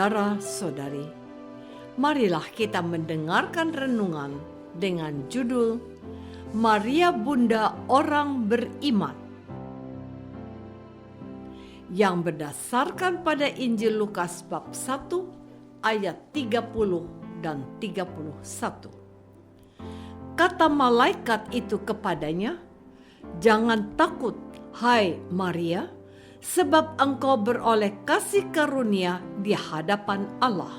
Saudara-saudari, marilah kita mendengarkan renungan dengan judul Maria Bunda Orang Beriman yang berdasarkan pada Injil Lukas bab 1 ayat 30 dan 31. Kata malaikat itu kepadanya, "Jangan takut, hai Maria, sebab engkau beroleh kasih karunia di hadapan Allah.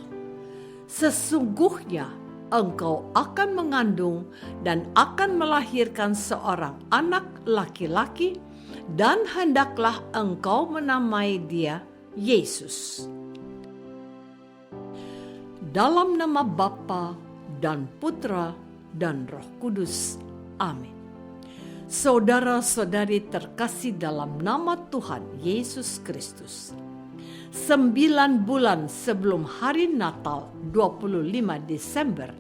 Sesungguhnya engkau akan mengandung dan akan melahirkan seorang anak laki-laki, dan hendaklah engkau menamai dia Yesus. Dalam nama Bapa dan Putra dan Roh Kudus. Amin." Saudara-saudari terkasih dalam nama Tuhan Yesus Kristus, 9 bulan sebelum hari Natal 25 Desember,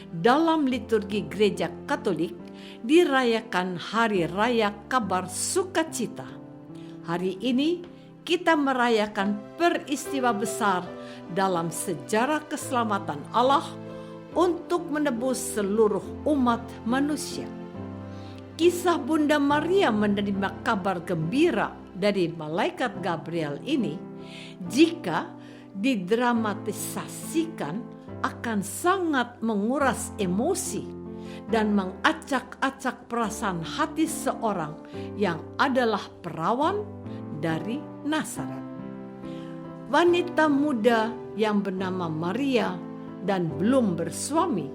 dalam liturgi Gereja Katolik dirayakan Hari Raya Kabar Sukacita. Hari ini kita merayakan peristiwa besar dalam sejarah keselamatan Allah untuk menebus seluruh umat manusia. Kisah Bunda Maria menerima kabar gembira dari malaikat Gabriel ini, jika didramatisasikan, akan sangat menguras emosi dan mengacak-acak perasaan hati seorang yang adalah perawan dari Nazaret. Wanita muda yang bernama Maria dan belum bersuami,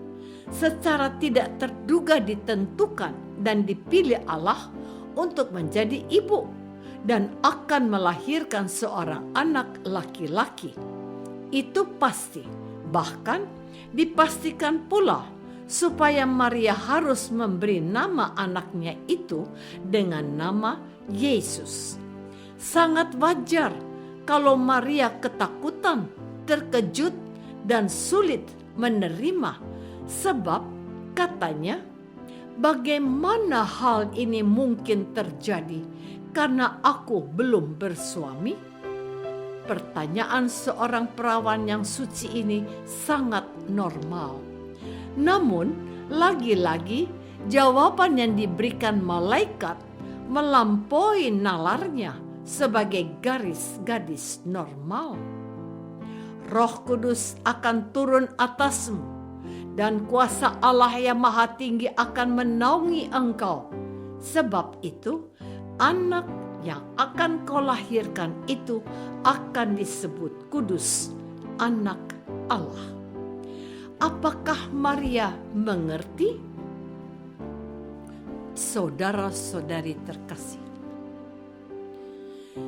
secara tidak terduga ditentukan dan dipilih Allah untuk menjadi ibu dan akan melahirkan seorang anak laki-laki. Itu pasti, bahkan dipastikan pula supaya Maria harus memberi nama anaknya itu dengan nama Yesus. Sangat wajar kalau Maria ketakutan, terkejut, dan sulit menerima, sebab katanya, "Bagaimana hal ini mungkin terjadi karena aku belum bersuami?" Pertanyaan seorang perawan yang suci ini sangat normal. Namun, lagi-lagi jawaban yang diberikan malaikat melampaui nalarnya sebagai gadis normal. Roh Kudus akan turun atasmu, dan kuasa Allah yang Maha Tinggi akan menaungi engkau. Sebab itu, anak yang akan kau lahirkan itu akan disebut kudus, anak Allah. Apakah Maria mengerti? Saudara-saudari terkasih,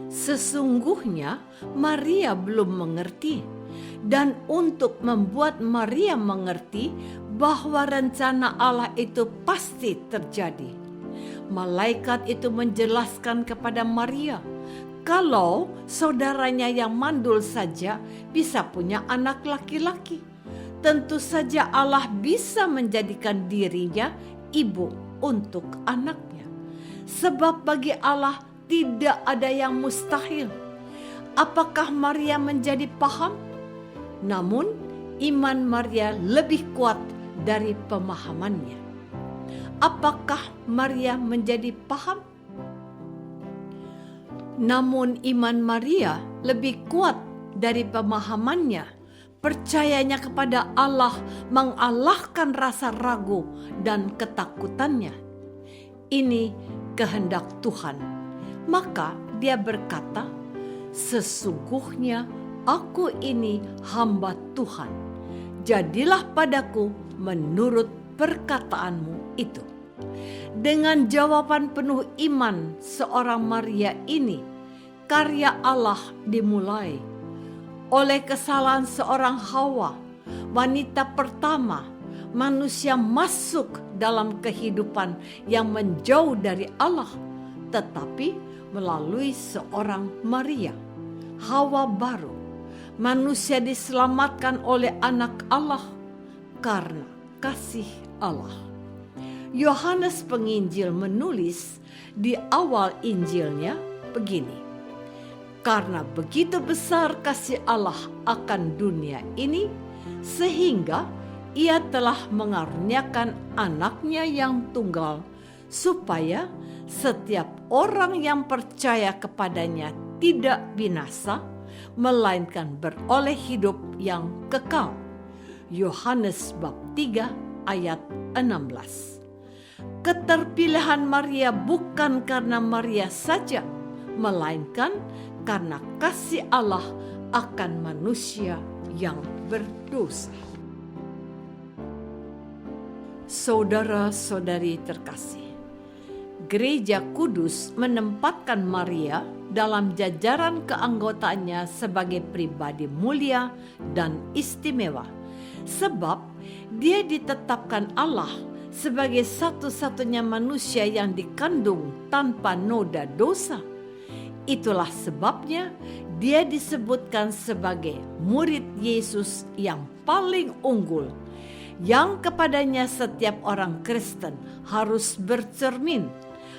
sesungguhnya Maria belum mengerti. Dan untuk membuat Maria mengerti bahwa rencana Allah itu pasti terjadi, malaikat itu menjelaskan kepada Maria kalau saudaranya yang mandul saja bisa punya anak laki-laki. Tentu saja Allah bisa menjadikan dirinya ibu untuk anaknya. Sebab bagi Allah tidak ada yang mustahil. Apakah Maria menjadi paham? Namun, iman Maria lebih kuat dari pemahamannya. Apakah Maria menjadi paham? Namun, iman Maria lebih kuat dari pemahamannya. Percayanya kepada Allah mengalahkan rasa ragu dan ketakutannya. Ini kehendak Tuhan. Maka dia berkata, "Sesungguhnya aku ini hamba Tuhan, jadilah padaku menurut perkataanmu itu." Dengan jawaban penuh iman seorang Maria ini, karya Allah dimulai. Oleh kesalahan seorang Hawa, wanita pertama, manusia masuk dalam kehidupan yang menjauh dari Allah, tetapi melalui seorang Maria, Hawa baru, manusia diselamatkan oleh anak Allah karena kasih Allah. Yohanes Penginjil menulis di awal Injilnya begini, Karena begitu besar kasih Allah akan dunia ini, sehingga Ia telah mengaruniakan anaknya yang tunggal, supaya setiap orang yang percaya kepadanya tidak binasa, melainkan beroleh hidup yang kekal. Yohanes bab 3 ayat 16. Keterpilihan Maria bukan karena Maria saja, melainkan karena kasih Allah akan manusia yang berdosa. Saudara-saudari terkasih, Gereja Kudus menempatkan Maria dalam jajaran keanggotaannya sebagai pribadi mulia dan istimewa, sebab dia ditetapkan Allah sebagai satu-satunya manusia yang dikandung tanpa noda dosa. Itulah sebabnya dia disebutkan sebagai murid Yesus yang paling unggul, yang kepadanya setiap orang Kristen harus bercermin,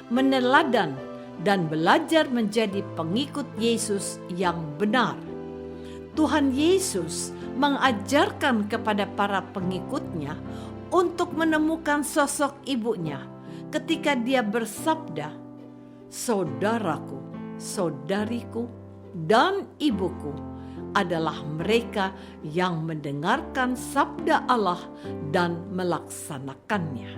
meneladan, dan belajar menjadi pengikut Yesus yang benar. Tuhan Yesus mengajarkan kepada para pengikutnya untuk menemukan sosok ibunya ketika dia bersabda, "Saudaraku, saudariku, dan ibuku adalah mereka yang mendengarkan sabda Allah dan melaksanakannya."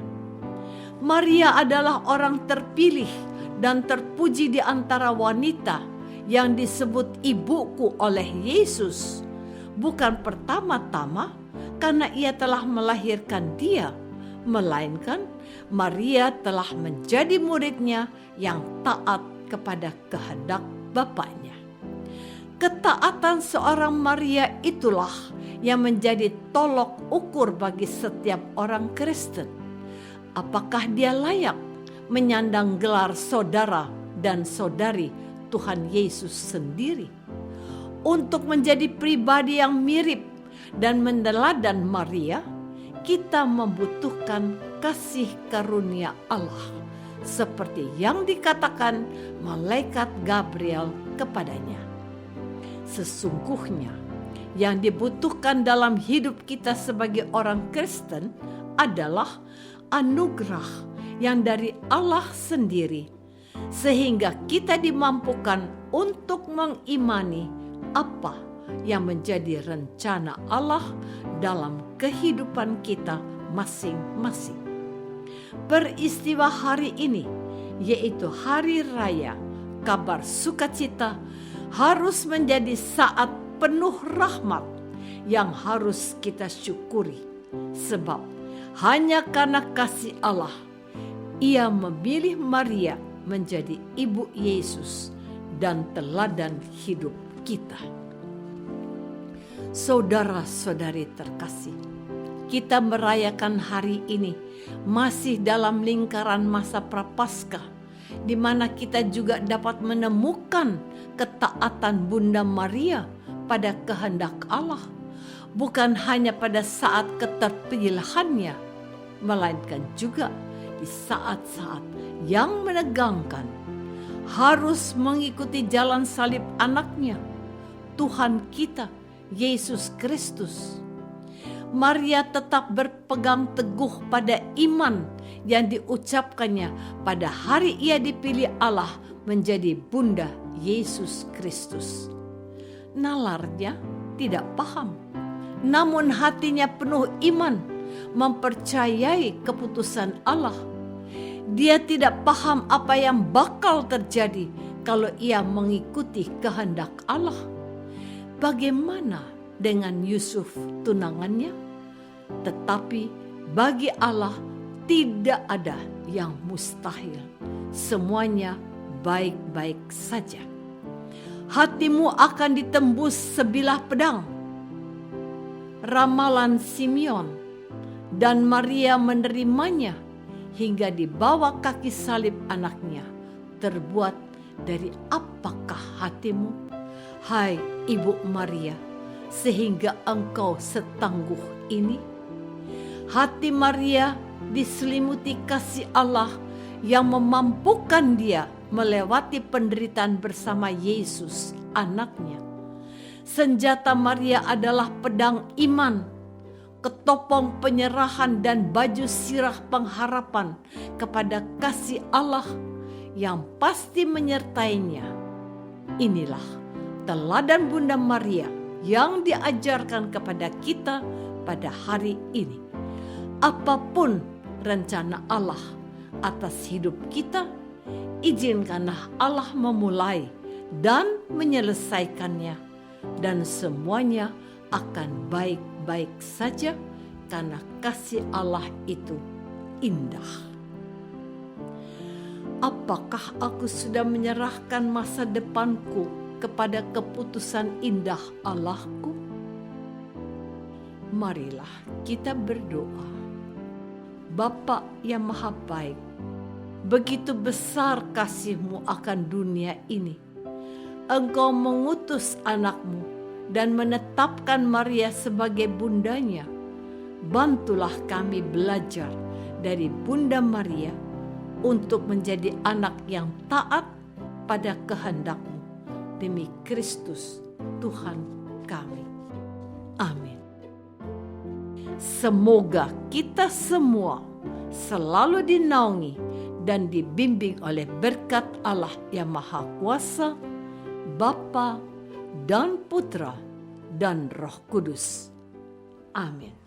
Maria adalah orang terpilih dan terpuji di antara wanita yang disebut ibuku oleh Yesus, bukan pertama-tama karena ia telah melahirkan dia, melainkan Maria telah menjadi muridnya yang taat kepada kehendak Bapaknya. Ketaatan seorang Maria itulah yang menjadi tolok ukur bagi setiap orang Kristen. Apakah dia layak menyandang gelar saudara dan saudari Tuhan Yesus sendiri? Untuk menjadi pribadi yang mirip dan meneladan Maria, kita membutuhkan kasih karunia Allah, seperti yang dikatakan malaikat Gabriel kepadanya. Sesungguhnya yang dibutuhkan dalam hidup kita sebagai orang Kristen adalah anugerah yang dari Allah sendiri, sehingga kita dimampukan untuk mengimani apa yang menjadi rencana Allah dalam kehidupan kita masing-masing. Peristiwa hari ini, yaitu Hari Raya Kabar Sukacita, harus menjadi saat penuh rahmat yang harus kita syukuri, sebab hanya karena kasih Allah, Ia memilih Maria menjadi ibu Yesus dan teladan hidup kita. Saudara-saudari terkasih, kita merayakan hari ini masih dalam lingkaran masa Prapaskah, di mana kita juga dapat menemukan ketaatan Bunda Maria pada kehendak Allah, bukan hanya pada saat keterpilihannya, melainkan juga di saat-saat yang menegangkan, harus mengikuti jalan salib anaknya, Tuhan kita, Yesus Kristus. Maria tetap berpegang teguh pada iman yang diucapkannya pada hari ia dipilih Allah menjadi Bunda Yesus Kristus. Nalarnya tidak paham, namun hatinya penuh iman, mempercayai keputusan Allah. Dia tidak paham apa yang bakal terjadi kalau ia mengikuti kehendak Allah. Bagaimana dengan Yusuf tunangannya? Tetapi bagi Allah tidak ada yang mustahil. Semuanya baik-baik saja. Hatimu akan ditembus sebilah pedang. Ramalan Simeon dan Maria menerimanya hingga di bawah kaki salib anaknya. Terbuat dari apakah hatimu, hai Ibu Maria, sehingga engkau setangguh ini? Hati Maria diselimuti kasih Allah yang memampukan dia melewati penderitaan bersama Yesus, anaknya. Senjata Maria adalah pedang iman, ketopong penyerahan dan baju sirah pengharapan kepada kasih Allah yang pasti menyertainya. Inilah teladan Bunda Maria yang diajarkan kepada kita pada hari ini. Apapun rencana Allah atas hidup kita, izinkanlah Allah memulai dan menyelesaikannya, dan semuanya akan baik-baik saja karena kasih Allah itu indah. Apakah aku sudah menyerahkan masa depanku kepada keputusan indah Allahku? Marilah kita berdoa. Bapa yang maha baik, begitu besar kasih-Mu akan dunia ini. Engkau mengutus anak-Mu dan menetapkan Maria sebagai bundanya. Bantulah kami belajar dari Bunda Maria untuk menjadi anak yang taat pada kehendak-Mu. Demi Kristus Tuhan kami. Amin. Semoga kita semua selalu dinaungi dan dibimbing oleh berkat Allah yang Maha Kuasa, Bapa dan Putra dan Roh Kudus. Amin.